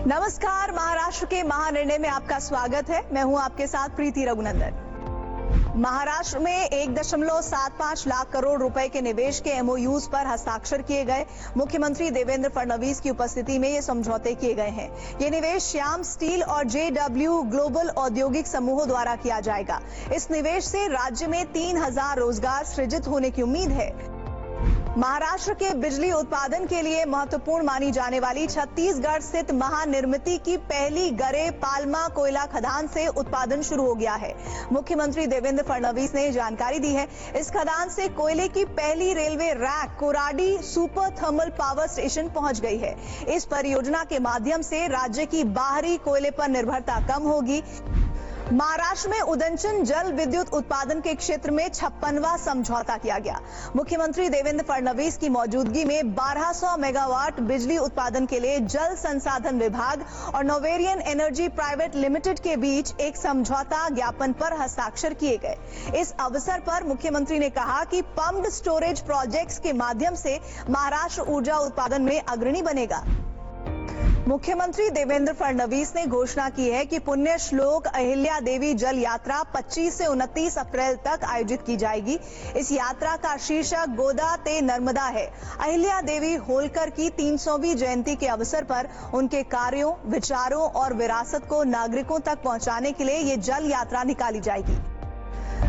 नमस्कार, महाराष्ट्र के महानिर्णय में आपका स्वागत है। मैं हूं आपके साथ प्रीति रघुनंदन। महाराष्ट्र में 1.75 लाख करोड़ रुपए के निवेश के एमओयूज पर हस्ताक्षर किए गए। मुख्यमंत्री देवेंद्र फडणवीस की उपस्थिति में ये समझौते किए गए हैं। ये निवेश श्याम स्टील और जेडब्ल्यू ग्लोबल औद्योगिक समूहों द्वारा किया जाएगा। इस निवेश से राज्य में 3000 रोजगार सृजित होने की उम्मीद है। महाराष्ट्र के बिजली उत्पादन के लिए महत्वपूर्ण मानी जाने वाली छत्तीसगढ़ स्थित महानिर्मिती की पहली गरे पालमा कोयला खदान से उत्पादन शुरू हो गया है। मुख्यमंत्री देवेंद्र फडणवीस ने जानकारी दी है। इस खदान से कोयले की पहली railway rack Koradi super thermal power station पहुंच गई है। इस परियोजना के माध्यम से राज्य की बाहरी कोयले पर निर्भरता कम होगी। महाराष्ट्र में उदंचन जल विद्युत उत्पादन के क्षेत्र में 56वां समझौता किया गया। मुख्यमंत्री देवेंद्र फडणवीस की मौजूदगी में 1200 मेगावाट बिजली उत्पादन के लिए जल संसाधन विभाग और नोवेरियन एनर्जी प्राइवेट लिमिटेड के बीच एक समझौता ज्ञापन पर हस्ताक्षर किए गए। इस अवसर पर मुख्यमंत्री ने कहा कि पम्प्ड स्टोरेज प्रोजेक्ट्स के माध्यम से महाराष्ट्र ऊर्जा उत्पादन में अग्रणी बनेगा। मुख्यमंत्री देवेंद्र फडणवीस ने घोषणा की है कि पुण्य श्लोक अहिल्या देवी जल यात्रा 25 से 29 अप्रैल तक आयोजित की जाएगी। इस यात्रा का शीर्षक गोदा ते नर्मदा है। अहिल्या देवी होलकर की 300वीं जयंती के अवसर पर उनके कार्यों, विचारों और विरासत को नागरिकों तक पहुंचाने के लिए ये जल यात्रा निकाली जाएगी।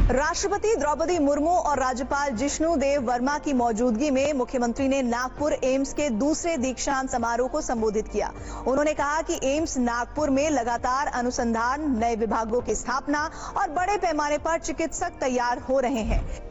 राष्ट्रपति द्रौपदी मुर्मू और राज्यपाल जिष्णु देव वर्मा की मौजूदगी में मुख्यमंत्री ने नागपुर एम्स के दूसरे दीक्षांत समारोह को संबोधित किया। उन्होंने कहा कि एम्स नागपुर में लगातार अनुसंधान, नए विभागों की स्थापना और बड़े पैमाने पर चिकित्सक तैयार हो रहे हैं।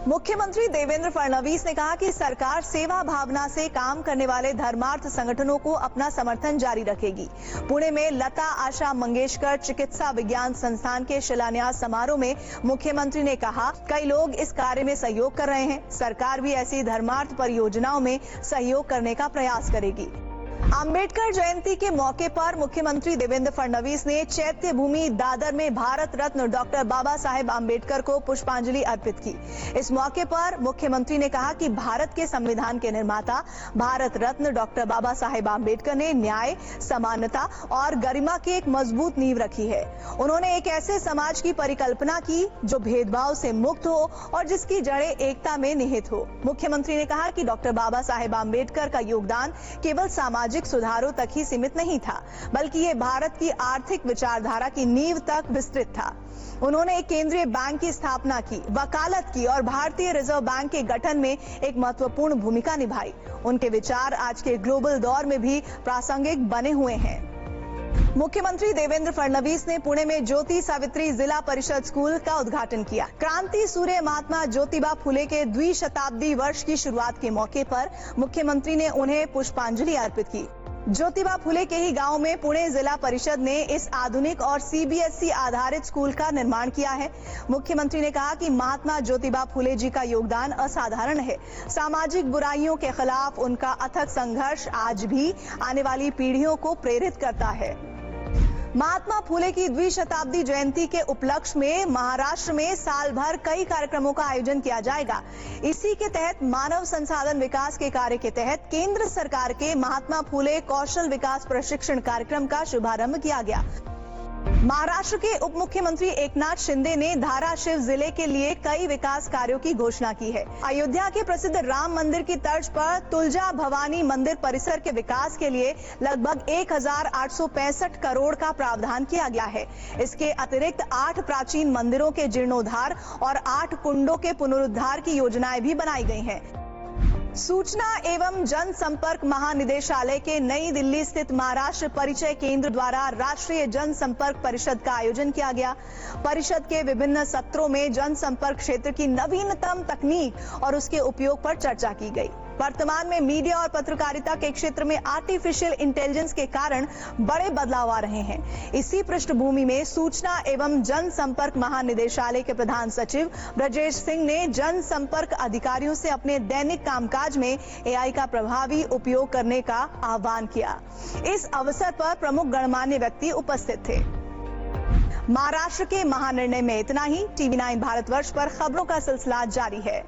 मुख्यमंत्री देवेंद्र फडणवीस ने कहा कि सरकार सेवा भावना से काम करने वाले धर्मार्थ संगठनों को अपना समर्थन जारी रखेगी। पुणे में लता आशा मंगेशकर चिकित्सा विज्ञान संस्थान के शिलान्यास समारोह में मुख्यमंत्री ने कहा, कई लोग इस कार्य में सहयोग कर रहे हैं। सरकार भी ऐसी धर्मार्थ परियोजनाओं में सहयोग करने का प्रयास करेगी। अंबेडकर जयंती के मौके पर मुख्यमंत्री देवेंद्र फडणवीस ने चैत्य भूमि दादर में भारत रत्न डॉक्टर बाबा साहेब आम्बेडकर को पुष्पांजलि अर्पित की। इस मौके पर मुख्यमंत्री ने कहा कि भारत के संविधान के निर्माता भारत रत्न डॉक्टर बाबा साहेब आम्बेडकर ने न्याय, समानता और गरिमा की एक मजबूत नींव रखी है। उन्होंने एक ऐसे समाज की परिकल्पना की जो भेदभाव से मुक्त हो और जिसकी जड़ें एकता में निहित हो। मुख्यमंत्री ने कहा कि डॉक्टर बाबा साहेब आम्बेडकर का योगदान केवल सामाजिक सुधारों तक ही सीमित नहीं था, बल्कि ये भारत की आर्थिक विचारधारा की नींव तक विस्तृत था। उन्होंने एक केंद्रीय बैंक की स्थापना की, वकालत की और भारतीय रिजर्व बैंक के गठन में एक महत्वपूर्ण भूमिका निभाई। उनके विचार आज के ग्लोबल दौर में भी प्रासंगिक बने हुए हैं। मुख्यमंत्री देवेंद्र फडणवीस ने पुणे में ज्योति सावित्री जिला परिषद स्कूल का उद्घाटन किया। क्रांति सूर्य महात्मा ज्योतिबा फुले के द्विशताब्दी वर्ष की शुरुआत के मौके पर मुख्यमंत्री ने उन्हें पुष्पांजलि अर्पित की। ज्योतिबा फुले के ही गांव में पुणे जिला परिषद ने इस आधुनिक और सीबीएसई आधारित स्कूल का निर्माण किया है। मुख्यमंत्री ने कहा कि महात्मा ज्योतिबा फुले जी का योगदान असाधारण है। सामाजिक बुराइयों के खिलाफ उनका अथक संघर्ष आज भी आने वाली पीढ़ियों को प्रेरित करता है। महात्मा फुले की द्विशताब्दी जयंती के उपलक्ष्य में महाराष्ट्र में साल भर कई कार्यक्रमों का आयोजन किया जाएगा। इसी के तहत मानव संसाधन विकास के कार्य के तहत केंद्र सरकार के महात्मा फुले कौशल विकास प्रशिक्षण कार्यक्रम का शुभारंभ किया गया। महाराष्ट्र के उप मुख्यमंत्री एकनाथ शिंदे ने धाराशिव जिले के लिए कई विकास कार्यों की घोषणा की है। अयोध्या के प्रसिद्ध राम मंदिर की तर्ज पर तुलजा भवानी मंदिर परिसर के विकास के लिए लगभग 1865 करोड़ का प्रावधान किया गया है। इसके अतिरिक्त 8 प्राचीन मंदिरों के जीर्णोद्धार और 8 कुंडों के पुनरुद्धार की योजनाएं भी बनाई गई हैं। सूचना एवं जनसंपर्क महानिदेशालय के नई दिल्ली स्थित महाराष्ट्र परिचय केंद्र द्वारा राष्ट्रीय जनसंपर्क परिषद का आयोजन किया गया। परिषद के विभिन्न सत्रों में जनसंपर्क क्षेत्र की नवीनतम तकनीक और उसके उपयोग पर चर्चा की गई। वर्तमान में मीडिया और पत्रकारिता के क्षेत्र में आर्टिफिशियल इंटेलिजेंस के कारण बड़े बदलाव आ रहे हैं। इसी पृष्ठभूमि में सूचना एवं जनसंपर्क महानिदेशालय के प्रधान सचिव ब्रजेश सिंह ने जनसंपर्क अधिकारियों से अपने दैनिक कामकाज में एआई का प्रभावी उपयोग करने का आह्वान किया। इस अवसर पर प्रमुख गणमान्य व्यक्ति उपस्थित थे। महाराष्ट्र के महानिर्णय में इतना ही। टीवी 9 भारतवर्ष पर खबरों का सिलसिला जारी है।